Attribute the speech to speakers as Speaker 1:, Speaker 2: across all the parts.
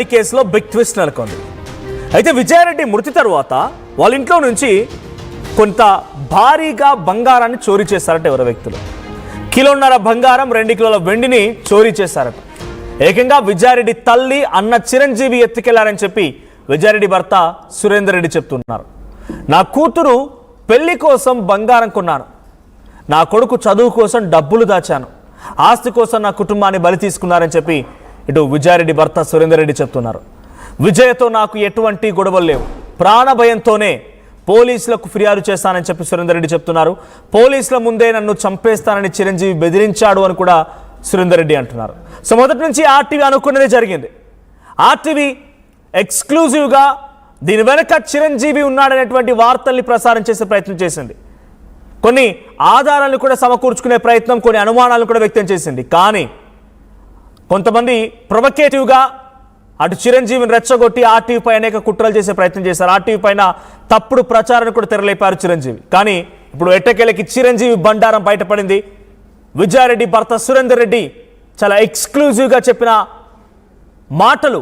Speaker 1: ఈ కేసులో big twist నెలకొంది. అయితే విజయారెడ్డి మృతి తర్వాత వాళ్ళ ఇంట్లో నుంచి కొంత భారీగా బంగారాన్ని చోరీ చేశారట ఎవరో వ్యక్తులు. 1.5 కిలోల బంగారం, 2 కిలోల వెండిని చోరీ చేశారట. ఏకంగా విజయారెడ్డి తల్లి అన్న చిరంజీవి ఎత్తుకెళ్లారని చెప్పి విజయారెడ్డి భర్త సురేందర్ రెడ్డి చెప్తున్నారు. నా కూతురు పెళ్లి కోసం బంగారం కొన్నాను, నా కొడుకు చదువు కోసం డబ్బులు దాచాను, ఆస్తి కోసం నా కుటుంబాన్ని బలి తీసుకున్నారని చెప్పి ఇటు విజయారెడ్డి భర్త సురేందర్ రెడ్డి చెప్తున్నారు. విజయ్తో నాకు ఎటువంటి గొడవలు లేవు, ప్రాణ భయంతోనే పోలీసులకు ఫిర్యాదు చేస్తానని చెప్పి సురేందర్ రెడ్డి చెప్తున్నారు. పోలీసుల ముందే నన్ను చంపేస్తానని చిరంజీవి బెదిరించాడు అని కూడా సురేందర్ రెడ్డి అంటున్నారు. సో మొదటి నుంచి ఆర్టీవీ అనుకున్నదే జరిగింది. ఆర్టీవీ ఎక్స్క్లూజివ్గా దీని వెనక చిరంజీవి ఉన్నాడనేటువంటి వార్తల్ని ప్రసారం చేసే ప్రయత్నం చేసింది. కొన్ని ఆధారాలను కూడా సమకూర్చుకునే ప్రయత్నం, కొన్ని అనుమానాలను కూడా వ్యక్తం చేసింది. కానీ కొంతమంది ప్రొవకేటివ్గా అటు చిరంజీవిని రెచ్చగొట్టి ఆర్టీవీ పై అనేక కుట్రలు చేసే ప్రయత్నం చేశారు. ఆర్టీవీ పైన తప్పుడు ప్రచారాన్ని కూడా తెరలేపారు చిరంజీవి. కానీ ఇప్పుడు ఎట్టకేలకి చిరంజీవి బండారం బయటపడింది. విజయారెడ్డి భర్త సురేందర్ రెడ్డి చాలా ఎక్స్క్లూజివ్గా చెప్పిన మాటలు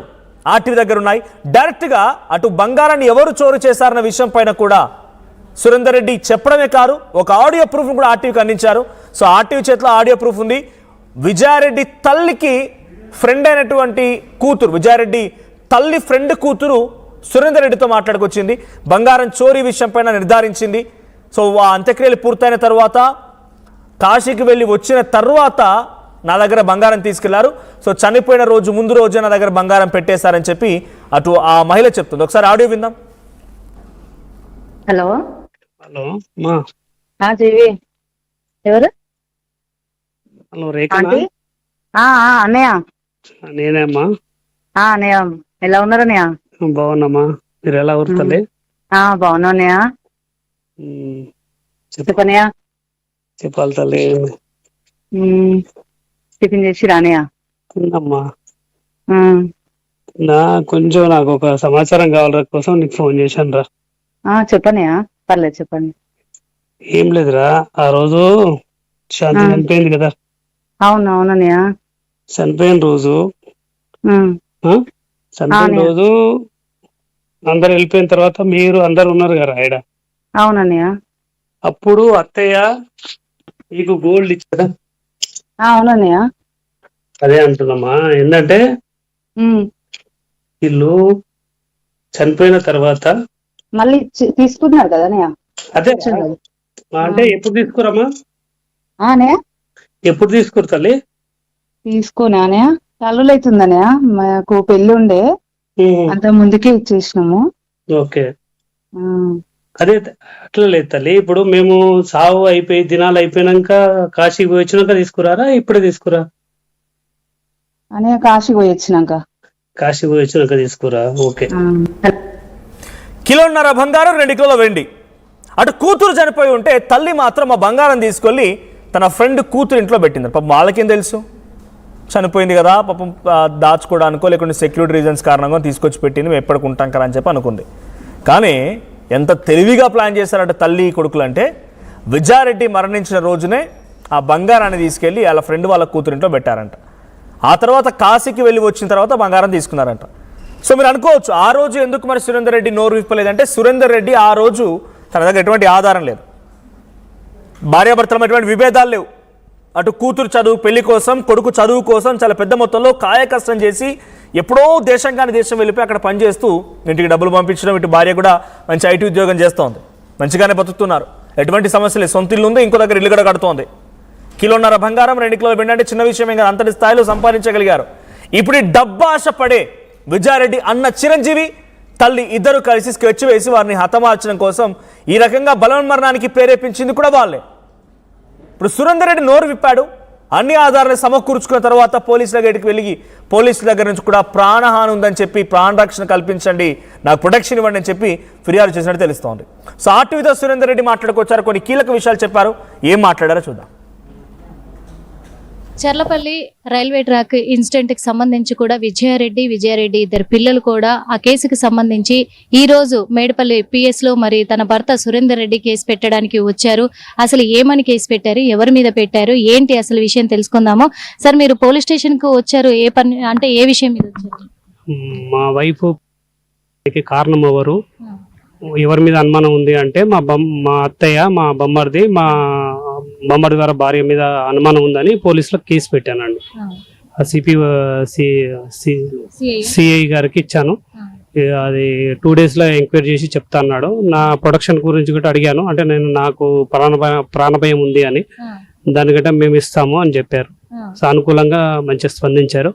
Speaker 1: ఆర్టీవీ దగ్గర ఉన్నాయి. డైరెక్ట్గా అటు బంగారాన్ని ఎవరు చోరు చేశారన్న విషయం పైన కూడా సురేందర్ రెడ్డి చెప్పడమే కాదు, ఒక ఆడియో ప్రూఫ్ను కూడా ఆర్టీవీకి అందించారు. సో ఆర్టీవీ చేతిలో ఆడియో ప్రూఫ్ ఉంది. విజయారెడ్డి తల్లికి ఫ్రెండ్ అయినటువంటి కూతురు, విజయారెడ్డి తల్లి ఫ్రెండ్ కూతురు సురేందర్ రెడ్డితో మాట్లాడుకొచ్చింది. బంగారం చోరీ విషయం పైన నిర్ధారించింది. సో ఆ అంత్యక్రియలు పూర్తయిన తర్వాత కాశీకి వెళ్ళి వచ్చిన తర్వాత నా దగ్గర బంగారం తీసుకెళ్లారు. సో చనిపోయిన రోజు ముందు రోజు నా దగ్గర బంగారం పెట్టేశారని చెప్పి అటు ఆ మహిళ చెప్తుంది. ఒకసారి ఆడియో విందాం.
Speaker 2: హలో
Speaker 3: హలో
Speaker 2: జీవి ఎవరు?
Speaker 3: హలో రేఖనా?
Speaker 2: అన్నయ్య
Speaker 3: నేనేమ్మా.
Speaker 2: అన్నయ్య ఎలా ఉన్నారు అన్నయ్య?
Speaker 3: బాగున్నామా, మీరు ఎలా ఊరుతలే?
Speaker 2: బాగున్నా అన్నయ్య. చెప్పనయ్య.
Speaker 3: చెప్పాలి తల్లి.
Speaker 2: టిఫిన్ చేసిరా అన్నయ్య?
Speaker 3: అమ్మా కొంచెం నాకు ఒక సమాచారం కావాల కోసం నీకు ఫోన్ చేశాను రా.
Speaker 2: చెప్పనయ్య, పర్లేదు చెప్పండి.
Speaker 3: ఏం లేదురా, ఆ రోజు శాంతి చనిపోయింది కదా.
Speaker 2: అవును అవునన్నయ్య.
Speaker 3: చనిపోయిన రోజు అందరు వెళ్ళిపోయిన తర్వాత మీరు అందరు ఉన్నారు కదా ఆడ.
Speaker 2: అవునన్నయ్య.
Speaker 3: అప్పుడు అత్తయ్య మీకు గోల్డ్ ఇచ్చారా?
Speaker 2: అవునన్నయ్య.
Speaker 3: అదే అంటున్నామా, ఏంటంటే వీళ్ళు చనిపోయిన తర్వాత
Speaker 2: మళ్ళీ తీసుకున్నారు కదా అన్నయ్య.
Speaker 3: అదే అంటే ఎప్పుడు తీసుకురామా? ఎప్పుడు తీసుకురు తల్లి?
Speaker 2: తీసుకోనా అన్నయ్య, తల్లులు అవుతుందన్నయ్య. మాకు పెళ్లి ఉండే, అంత ముందుకే ఇచ్చేసినాము.
Speaker 3: ఓకే, అదే అట్లా లేదు తల్లి. ఇప్పుడు మేము సావు అయిపోయి దినాలు అయిపోయినాక కాశీకి పోయి వచ్చినాక తీసుకురారా, ఇప్పుడే తీసుకురా?
Speaker 2: అన్నయ్య కాశీకి పోయి వచ్చినాక.
Speaker 3: కాశీకి పోయి వచ్చినాక తీసుకురా. ఓకే.
Speaker 1: 1.5 కిలోల బంగారం, 2 కిలోల వెండి. అటు కూతురు చనిపోయి ఉంటే తల్లి మాత్రం ఆ బంగారం తీసుకెళ్ళి తన ఫ్రెండ్ కూతురు ఇంట్లో పెట్టింది. పాపం వాళ్ళకేం తెలుసు, చనిపోయింది కదా పాపం, దాచుకోవడానికో లేకుంటే సెక్యూరిటీ రీజన్స్ కారణంగా తీసుకొచ్చి పెట్టింది, మేము ఎప్పటికి ఉంటాం కదా అని చెప్పి అనుకుంది. కానీ ఎంత తెలివిగా ప్లాన్ చేశారంటే తల్లి కొడుకులు అంటే, విజయారెడ్డి మరణించిన రోజునే ఆ బంగారాన్ని తీసుకెళ్ళి వాళ్ళ ఫ్రెండ్ వాళ్ళ కూతురింట్లో పెట్టారంట. ఆ తర్వాత కాశీకి వెళ్ళి వచ్చిన తర్వాత బంగారం తీసుకున్నారంట. సో మీరు అనుకోవచ్చు ఆ రోజు ఎందుకు మరి సురేందర్ రెడ్డి నోరు విప్పలేదంటే, సురేందర్ రెడ్డి ఆ రోజు తన దగ్గర ఎటువంటి ఆధారం లేదు, భార్యాభర్తల ఎటువంటి విభేదాలు లేవు. అటు కూతురు చదువు పెళ్లి కోసం, కొడుకు చదువు కోసం చాలా పెద్ద మొత్తంలో కాయ కష్టం చేసి ఎప్పుడో దేశం కానీ దేశం వెళ్ళిపోయి అక్కడ పనిచేస్తూ ఇంటికి డబ్బులు పంపించడం, ఇటు భార్య కూడా మంచి ఐటీ ఉద్యోగం చేస్తోంది, మంచిగానే బతుకుతున్నారు, ఎటువంటి సమస్య లేదు, సొంత ఇల్లు ఉంది, ఇంకో దగ్గర ఇల్లు కూడా కడుతోంది. 1.5 కిలోల బంగారం, 2 కిలోల వెండి అంటే చిన్న విషయమే కాదు, అంతటి స్థాయిలో సంపాదించగలిగారు. ఇప్పుడు ఈ డబ్బాశ పడే విజయారెడ్డి అన్న చిరంజీవి తల్లి ఇద్దరు కలిసి స్కెచ్ వేసి వారిని హతమార్చడం కోసం ఈ రకంగా బలవన్మరణానికి ప్రేరేపించింది కూడా వాళ్ళే. ఇప్పుడు సురేందర్ రెడ్డి నోరు విప్పాడు, అన్ని ఆధారాలు సమకూర్చుకున్న తర్వాత పోలీసుల గేటుకి వెళ్ళి పోలీసుల దగ్గర నుంచి కూడా ప్రాణహాని ఉందని చెప్పి ప్రాణరక్షణ కల్పించండి, నాకు ప్రొటెక్షన్ ఇవ్వండి అని చెప్పి ఫిర్యాదు చేసినట్టు తెలుస్తోంది. సో ఆర్టీవీతో సురేందర్ రెడ్డి మాట్లాడుకొచ్చారు, కొన్ని కీలక విషయాలు చెప్పారు. ఏం మాట్లాడారో చూద్దాం.
Speaker 4: చర్లపల్లి రైల్వే ట్రాక్ ఇన్సిడెంట్ కి సంబంధించి కూడా విజయారెడ్డి ఇద్దరు పిల్లలు కూడా ఆ కేసుకు సంబంధించి ఈ రోజు మేడపల్లి పిఎస్ లో మరి తన భర్త సురేందర్ రెడ్డి కేసు పెట్టడానికి వచ్చారు. అసలు ఏమని కేసు పెట్టారు, ఎవరి మీద పెట్టారు, ఏంటి అసలు విషయం తెలుసుకుందాము. సార్ మీరు పోలీస్ స్టేషన్ కు వచ్చారు, ఏ పని అంటే ఏ విషయం మీద వచ్చారు?
Speaker 3: మా వైఫ్ కారణం ఎవరు, ఎవరి మీద అనుమానం ఉంది అంటే మా అత్తయ్య, మా బొమ్మర్ది గారి భార్య మీద అనుమానం ఉందని పోలీసులకు కేసు పెట్టానండి. సిపి సిఐ గారికి ఇచ్చాను. అది 2 days లో ఎంక్వైరీ చేసి చెప్తా అన్నాడు. నా ప్రొడక్షన్ గురించి కూడా అడిగాను. అంటే నాకు ప్రాణభయం ఉంది అని, దానికంటే మేము ఇస్తాము అని చెప్పారు. సానుకూలంగా మంచిగా స్పందించారు.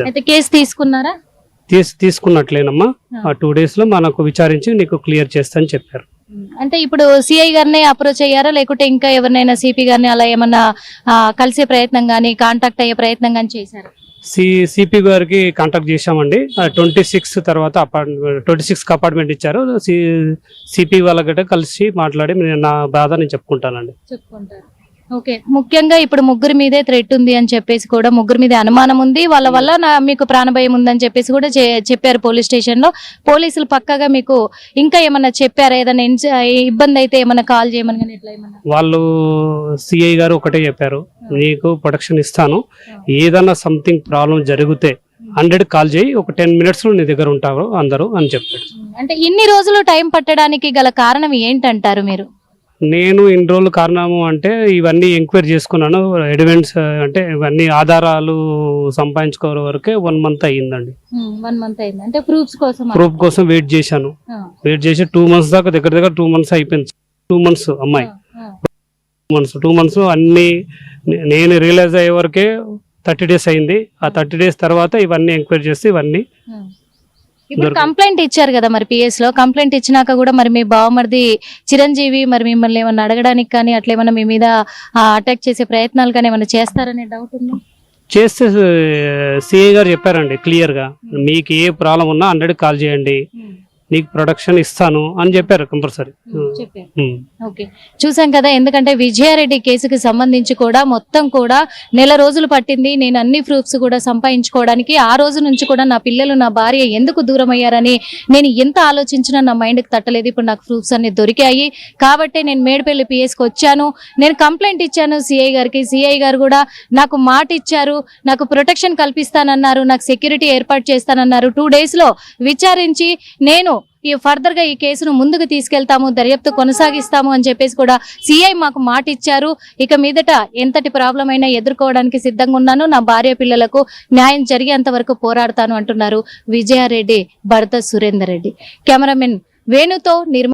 Speaker 4: అయితే కేసు తీసుకున్నారా?
Speaker 3: తీసుకున్నట్లేనమ్మా. ఆ 2 days లో మనకు విచారించి నీకు క్లియర్ చేస్తా అని చెప్పారు.
Speaker 4: అంటే ఇప్పుడు సిఐ గారిని అప్రోచ్ అయ్యారా, లేకుంటే ఇంకా ఎవరినైనా సిపి గారిని అలా ఏమన్నా కలిసే ప్రయత్నం గానీ కాంటాక్ట్ అయ్యే ప్రయత్నం గానీ చేశారు?
Speaker 3: సిపి గారికి కాంటాక్ట్ చేశామండి. 26 తర్వాత 26 అపార్ట్మెంట్ ఇచ్చారు. సిపి వాళ్ళ గట్ట కలిసి మాట్లాడి నా బాధ నేను చెప్పుకుంటానండి.
Speaker 4: చెప్పుకుంటారు. ఓకే, ముఖ్యంగా ఇప్పుడు ముగ్గురి మీదే థ్రెట్ ఉంది అని చెప్పేసి కూడా, ముగ్గురి మీద అనుమానం ఉంది, వాళ్ళ వల్ల మీకు ప్రాణభయం ఉందని చెప్పేసి కూడా చెప్పారు పోలీస్ స్టేషన్ లో. పోలీసులు పక్కాగా మీకు ఇంకా ఏమన్నా చెప్పారా? ఏదైనా ఇబ్బంది అయితే ఏమన్నా కాల్ చేయమని కానీ ఎట్లా ఏమన్నా?
Speaker 3: వాళ్ళు సిఐ గారు ఒకటే చెప్పారు, నీకు ప్రొటెక్షన్ ఇస్తాను, ఏదన్నా సంథింగ్ ప్రాబ్లం జరిగితే 100 కాల్ చేయి, ఒక 10 minutes లో నీ దగ్గర ఉంటారు అందరూ అని చెప్పారు.
Speaker 4: అంటే ఇన్ని రోజులు టైం పట్టడానికి గల కారణం ఏంటంటారు మీరు?
Speaker 3: నేను ఇన్ని రోజులు కారణము అంటే ఇవన్నీ ఎంక్వైరీ చేసుకున్నాను. ఎవిడెన్స్ అంటే ఇవన్నీ ఆధారాలు సంపాదించుకోవడం వరకే 1 month అయ్యిందండి.
Speaker 4: 1 month అయింది. అంటే ప్రూఫ్ కోసం
Speaker 3: వెయిట్ చేశాను. వెయిట్ చేసి 2 months దాకా దగ్గర 2 months అయిపోయింది. 2 months అమ్మాయి 2 months అన్ని నేను రియలైజ్ అయ్యే వరకే 30 days అయింది. ఆ 30 days తర్వాత ఇవన్నీ ఎంక్వైరీ చేసి ఇవన్నీ
Speaker 4: ఇప్పుడు కంప్లైంట్ ఇచ్చారు కదా మరి పిఎస్ లో. కంప్లైంట్ ఇచ్చినాక కూడా మరి మీ బావమరిది చిరంజీవి మరి మిమ్మల్ని ఏమన్నా అడగడానికి కానీ అట్లా ఏమన్నా మీ మీద అటాక్ చేసే ప్రయత్నాలు కానీ ఏమన్నా చేస్తారనే డౌట్ ఉంది?
Speaker 3: చేస్తే సిఐ గారు చెప్పారండి క్లియర్ గా, మీకు ఏ ప్రాబ్లం ఉన్నా 100 కాల్ చేయండి, నీకు ప్రొడక్షన్ ఇస్తాను అని చెప్పారు కంపల్సరీ.
Speaker 4: ఓకే, చూసాం కదా. ఎందుకంటే విజయారెడ్డి కేసుకి సంబంధించి కూడా మొత్తం కూడా 1 నెల రోజులు పట్టింది. నేను అన్ని ప్రూఫ్స్ కూడా సంపాదించుకోవడానికి. ఆ రోజు నుంచి కూడా నా పిల్లలు, నా భార్య ఎందుకు దూరం అయ్యారని నేను ఎంత ఆలోచించినా నా మైండ్కి తట్టలేదు. ఇప్పుడు నాకు ప్రూఫ్స్ అన్ని దొరికాయి కాబట్టి నేను మేడిపల్లి పిఎస్కి వచ్చాను. నేను కంప్లైంట్ ఇచ్చాను సిఐ గారికి. సిఐ గారు కూడా నాకు మాట ఇచ్చారు, నాకు ప్రొటెక్షన్ కల్పిస్తానన్నారు, నాకు సెక్యూరిటీ ఏర్పాటు చేస్తానన్నారు. 2 days లో విచారించి నేను ఫర్దర్ గా ఈ కేసును ముందుకు తీసుకెళ్తాము, దర్యాప్తు కొనసాగిస్తాము అని చెప్పేసి కూడా సిఐ మాకు మాట ఇచ్చారు. ఇక మీదట ఎంతటి ప్రాబ్లం అయినా ఎదుర్కోవడానికి సిద్ధంగా ఉన్నాను, నా భార్య పిల్లలకు న్యాయం జరిగేంత వరకు పోరాడతాను అంటున్నారు విజయారెడ్డి భర్త సురేందర్ రెడ్డి. కెమెరామెన్ వేణుతో